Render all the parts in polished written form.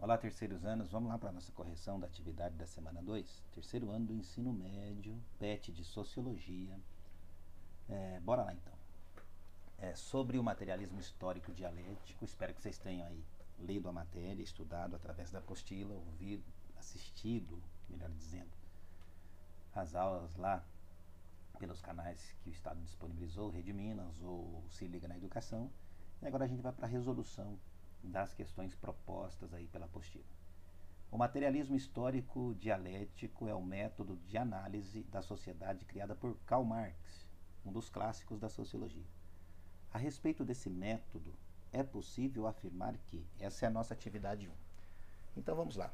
Olá, terceiros anos. Vamos lá para a nossa correção da atividade da semana 2. Terceiro ano do ensino médio, PET de Sociologia. Bora lá então. Sobre o materialismo histórico dialético, espero que vocês tenham aí lido a matéria, estudado através da apostila, ouvido, assistido, melhor dizendo, as aulas lá pelos canais que o Estado disponibilizou, Rede Minas ou Se Liga na Educação. E agora a gente vai para a resolução das questões propostas aí pela apostila. O materialismo histórico dialético é o método de análise da sociedade criada por Karl Marx, um dos clássicos da sociologia. A respeito desse método, é possível afirmar que essa é a nossa atividade 1. Então vamos lá.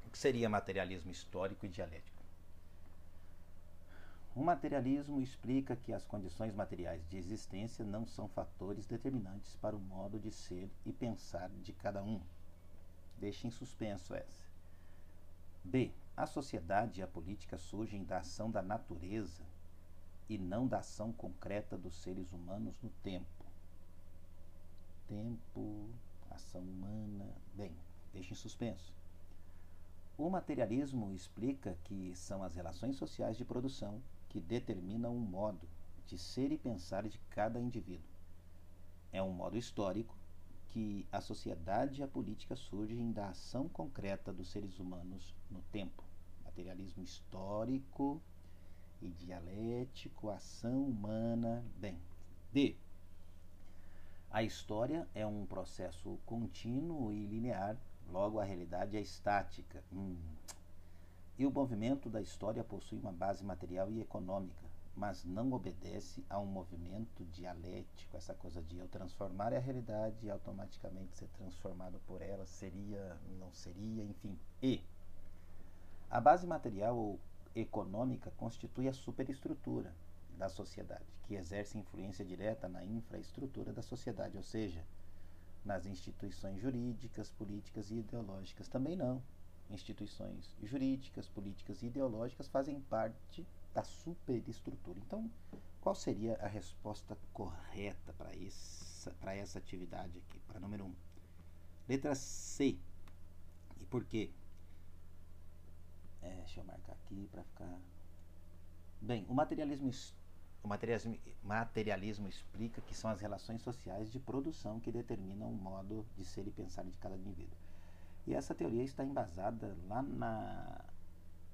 O que seria materialismo histórico e dialético? O materialismo explica que as condições materiais de existência não são fatores determinantes para o modo de ser e pensar de cada um. Deixa em suspenso essa. B. A sociedade e a política surgem da ação da natureza e não da ação concreta dos seres humanos no tempo. Tempo, ação humana. Bem, deixa em suspenso. O materialismo explica que são as relações sociais de produção que determinam o modo de ser e pensar de cada indivíduo. É um modo histórico que a sociedade e a política surgem da ação concreta dos seres humanos no tempo. Materialismo histórico e dialético, ação humana. Bem, D. A história é um processo contínuo e linear, logo a realidade é estática. E o movimento da história possui uma base material e econômica, mas não obedece a um movimento dialético, essa coisa de eu transformar a realidade e automaticamente ser transformado por ela, seria, não seria, enfim. E a base material ou econômica constitui a superestrutura da sociedade, que exerce influência direta na infraestrutura da sociedade, ou seja, nas instituições jurídicas, políticas e ideológicas. Também não. Instituições jurídicas, políticas e ideológicas fazem parte da superestrutura. Então, qual seria a resposta correta para essa atividade aqui? Para número 1. Letra C. E por quê? Deixa eu marcar aqui para ficar... Bem, o materialismo explica que são as relações sociais de produção que determinam o modo de ser e pensar de cada indivíduo. E essa teoria está embasada lá na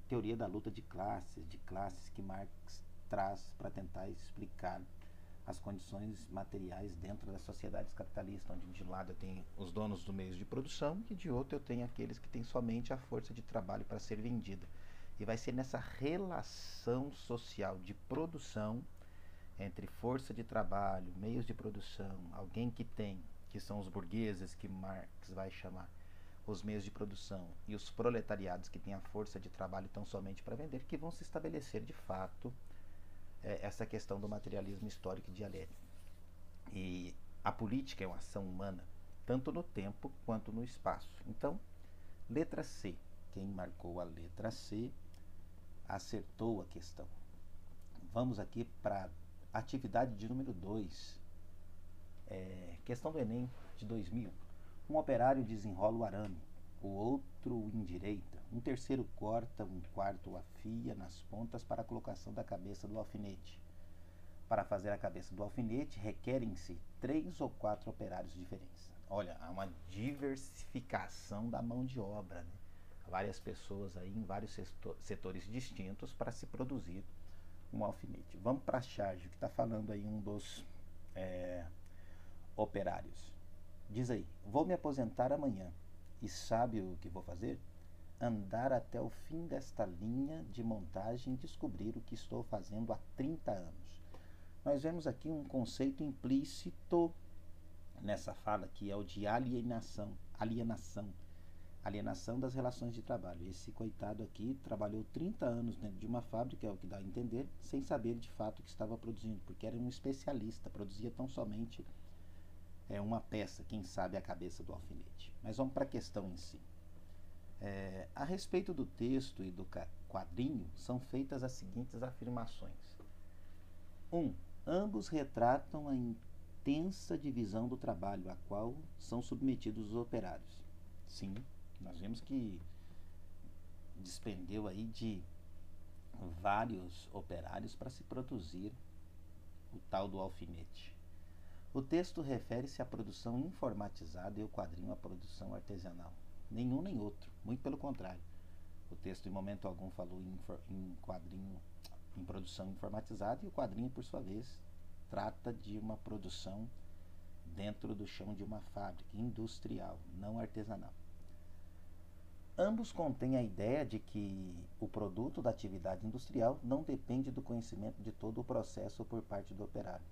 teoria da luta de classes que Marx traz para tentar explicar as condições materiais dentro das sociedades capitalistas, onde de um lado eu tenho os donos dos meios de produção e de outro eu tenho aqueles que têm somente a força de trabalho para ser vendida. E vai ser nessa relação social de produção entre força de trabalho, meios de produção, alguém que tem, que são os burgueses, que Marx vai chamar os meios de produção, e os proletariados que têm a força de trabalho tão somente para vender, que vão se estabelecer de fato essa questão do materialismo histórico e dialético. E a política é uma ação humana, tanto no tempo quanto no espaço. Então, letra C. Quem marcou a letra C acertou a questão. Vamos aqui para a atividade de número 2. Questão do Enem de 2000. Um operário desenrola o arame, o outro endireita, um terceiro corta, um quarto afia nas pontas para a colocação da cabeça do alfinete. Para fazer a cabeça do alfinete, requerem-se 3 ou 4 operários diferentes. Olha, há uma diversificação da mão de obra, né? Várias pessoas aí em vários setores distintos para se produzir um alfinete. Vamos para a charge, que está falando aí um dos operários. Diz aí: vou me aposentar amanhã. E sabe o que vou fazer? Andar até o fim desta linha de montagem e descobrir o que estou fazendo há 30 anos. Nós vemos aqui um conceito implícito nessa fala, que é o de alienação das relações de trabalho. Esse coitado aqui trabalhou 30 anos dentro de uma fábrica, é o que dá a entender, sem saber de fato o que estava produzindo, porque era um especialista, produzia tão somente uma peça, quem sabe a cabeça do alfinete. Mas vamos para a questão em si. A respeito do texto e do quadrinho, são feitas as seguintes afirmações. 1. Ambos retratam a intensa divisão do trabalho, a qual são submetidos os operários. Sim, Nós vimos que despendeu aí de vários operários para se produzir o tal do alfinete. O texto refere-se à produção informatizada e o quadrinho à produção artesanal. Nenhum nem outro, muito pelo contrário. O texto em momento algum falou em quadrinho, em produção informatizada, e o quadrinho, por sua vez, trata de uma produção dentro do chão de uma fábrica industrial, não artesanal. Ambos contêm a ideia de que o produto da atividade industrial não depende do conhecimento de todo o processo por parte do operário.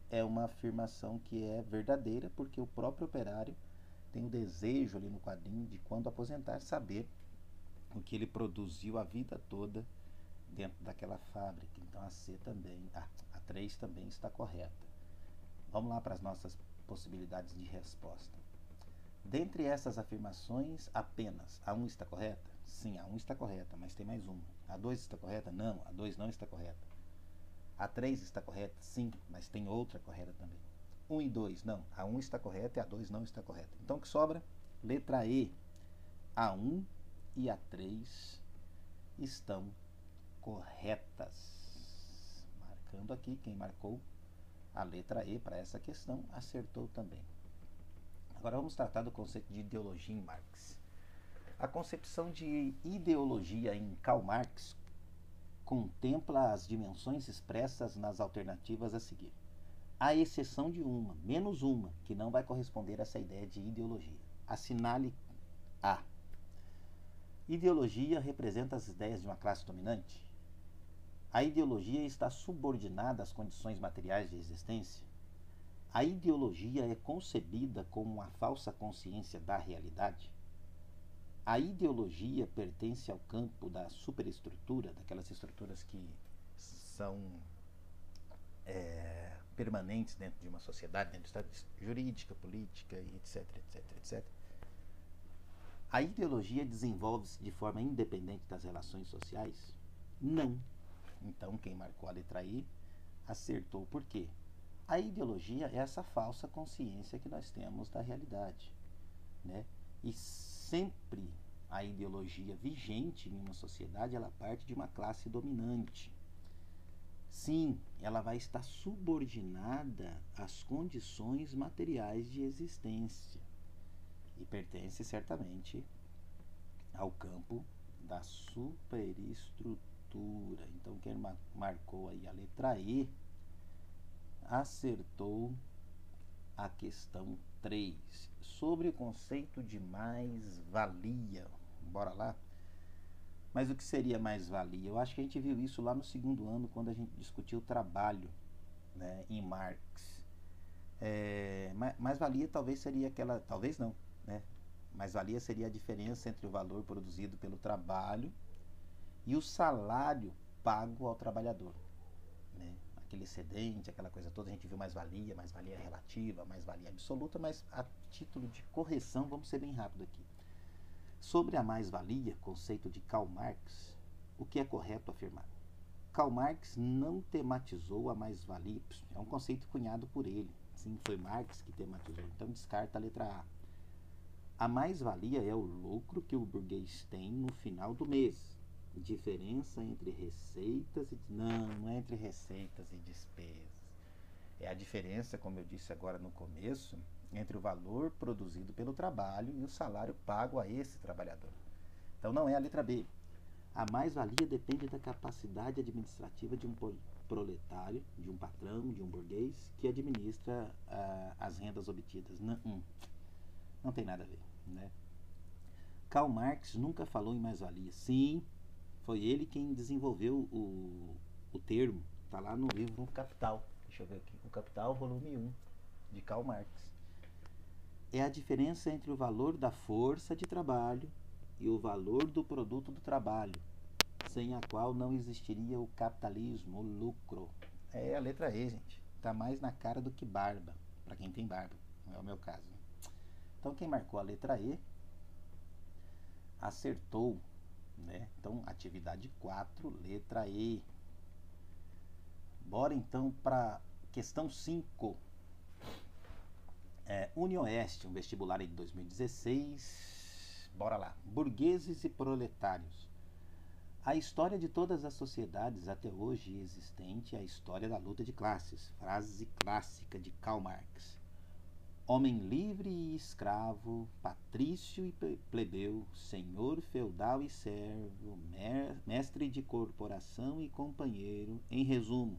É uma afirmação que é verdadeira, porque o próprio operário tem o desejo ali no quadrinho de, quando aposentar, saber o que ele produziu a vida toda dentro daquela fábrica. Então a 3 também está correta. Vamos lá para as nossas possibilidades de resposta. Dentre essas afirmações, apenas a 1 está correta? Sim, a 1 está correta, mas tem mais uma. A 2 está correta? Não, a 2 não está correta. A 3 está correta? Sim, mas tem outra correta também. 1 e 2, não. A 1 está correta e a 2 não está correta. Então o que sobra? Letra E. A 1 e a 3 estão corretas. Marcando aqui, quem marcou a letra E para essa questão acertou também. Agora vamos tratar do conceito de ideologia em Marx. A concepção de ideologia em Karl Marx contempla as dimensões expressas nas alternativas a seguir, à exceção de uma, menos uma, que não vai corresponder a essa ideia de ideologia. Assinale A. Ideologia representa as ideias de uma classe dominante? A ideologia está subordinada às condições materiais de existência? A ideologia é concebida como uma falsa consciência da realidade? A ideologia pertence ao campo da superestrutura, daquelas estruturas que são permanentes dentro de uma sociedade, dentro do Estado, jurídica, política, etc, etc, etc. A ideologia desenvolve-se de forma independente das relações sociais? Não. Então, quem marcou a letra I acertou. Por quê? A ideologia é essa falsa consciência que nós temos da realidade, né? E sempre a ideologia vigente em uma sociedade, ela parte de uma classe dominante. Sim, ela vai estar subordinada às condições materiais de existência e pertence certamente ao campo da superestrutura. Então, quem marcou aí a letra E acertou a questão 3, sobre o conceito de mais-valia. Bora lá? Mas o que seria mais-valia? Eu acho que a gente viu isso lá no segundo ano, quando a gente discutiu o trabalho, né, em Marx. Mais-valia talvez seria aquela... Talvez não, né? Mais-valia seria a diferença entre o valor produzido pelo trabalho e o salário pago ao trabalhador, né? Aquele excedente, aquela coisa toda, a gente viu mais-valia relativa, mais-valia absoluta, mas a título de correção, vamos ser bem rápido aqui. Sobre a mais-valia, conceito de Karl Marx, o que é correto afirmar? Karl Marx não tematizou a mais-valia, é um conceito cunhado por ele, sim, foi Marx que tematizou, então descarta a letra A. A mais-valia é o lucro que o burguês tem no final do mês. Diferença entre receitas e... Não é entre receitas e despesas. É a diferença, como eu disse agora no começo, entre o valor produzido pelo trabalho e o salário pago a esse trabalhador. Então não é a letra B. A mais-valia depende da capacidade administrativa de um proletário, de um patrão, de um burguês, que administra as rendas obtidas. Não tem nada a ver, né? Karl Marx nunca falou em mais-valia. Sim, foi ele quem desenvolveu o termo. Está lá no livro Capital. Deixa eu ver aqui. O Capital, volume 1, de Karl Marx. É a diferença entre o valor da força de trabalho e o valor do produto do trabalho, sem a qual não existiria o capitalismo, o lucro. É a letra E, gente. Está mais na cara do que barba, para quem tem barba. Não é o meu caso. Então, quem marcou a letra E acertou, né? Então, atividade 4, letra E. Bora então para questão 5. UniOeste, um vestibular em 2016. Bora lá. Burgueses e proletários. A história de todas as sociedades até hoje existente é a história da luta de classes. Frase clássica de Karl Marx. Homem livre e escravo, patrício e plebeu, senhor feudal e servo, mestre de corporação e companheiro, em resumo,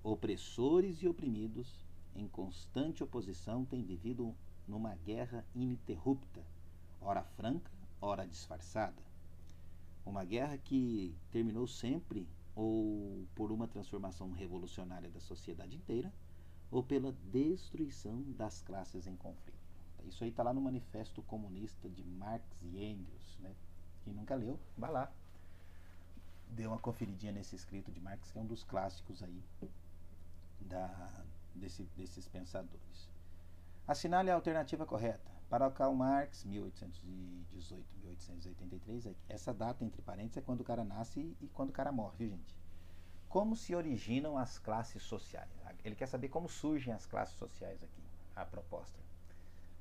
opressores e oprimidos, em constante oposição, têm vivido numa guerra ininterrupta, ora franca, ora disfarçada. Uma guerra que terminou sempre ou por uma transformação revolucionária da sociedade inteira, ou pela destruição das classes em conflito. Isso aí está lá no Manifesto Comunista de Marx e Engels, né? Quem nunca leu, vai lá. Dê uma conferidinha nesse escrito de Marx, que é um dos clássicos aí desses pensadores. Assinale a alternativa correta. Para Karl Marx, 1818-1883, essa data, entre parênteses, é quando o cara nasce e quando o cara morre, viu, gente? Como se originam as classes sociais? Ele quer saber como surgem as classes sociais aqui, a proposta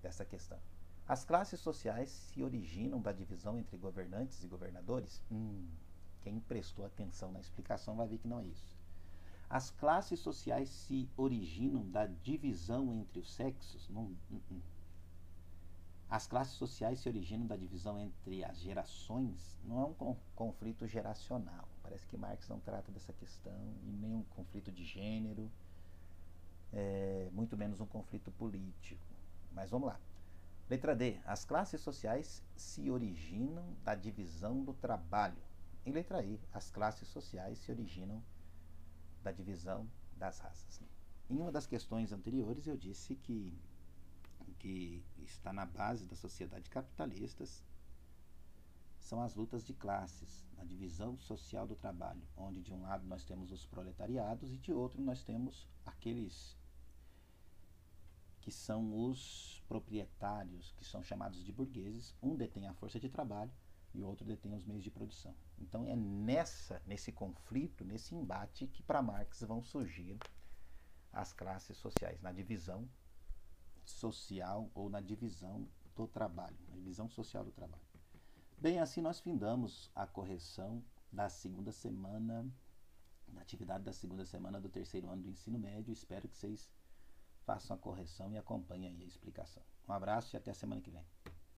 dessa questão. As classes sociais se originam da divisão entre governantes e governadores? Quem prestou atenção na explicação vai ver que não é isso. As classes sociais se originam da divisão entre os sexos? As classes sociais se originam da divisão entre as gerações? Não é um conflito geracional. Parece que Marx não trata dessa questão, e nem um conflito de gênero, muito menos um conflito político. Mas vamos lá. Letra D. As classes sociais se originam da divisão do trabalho. Em letra E, as classes sociais se originam da divisão das raças. Em uma das questões anteriores eu disse que está na base da sociedade capitalistas são as lutas de classes, a divisão social do trabalho, onde de um lado nós temos os proletariados e de outro nós temos aqueles que são os proprietários, que são chamados de burgueses. Um detém a força de trabalho e o outro detém os meios de produção. Então é nesse conflito, nesse embate, que para Marx vão surgir as classes sociais, na divisão social ou na divisão do trabalho, na divisão social do trabalho. Bem, assim nós findamos a correção da segunda semana, da atividade da segunda semana do terceiro ano do ensino médio. Espero que vocês façam a correção e acompanhem aí a explicação. Um abraço e até a semana que vem.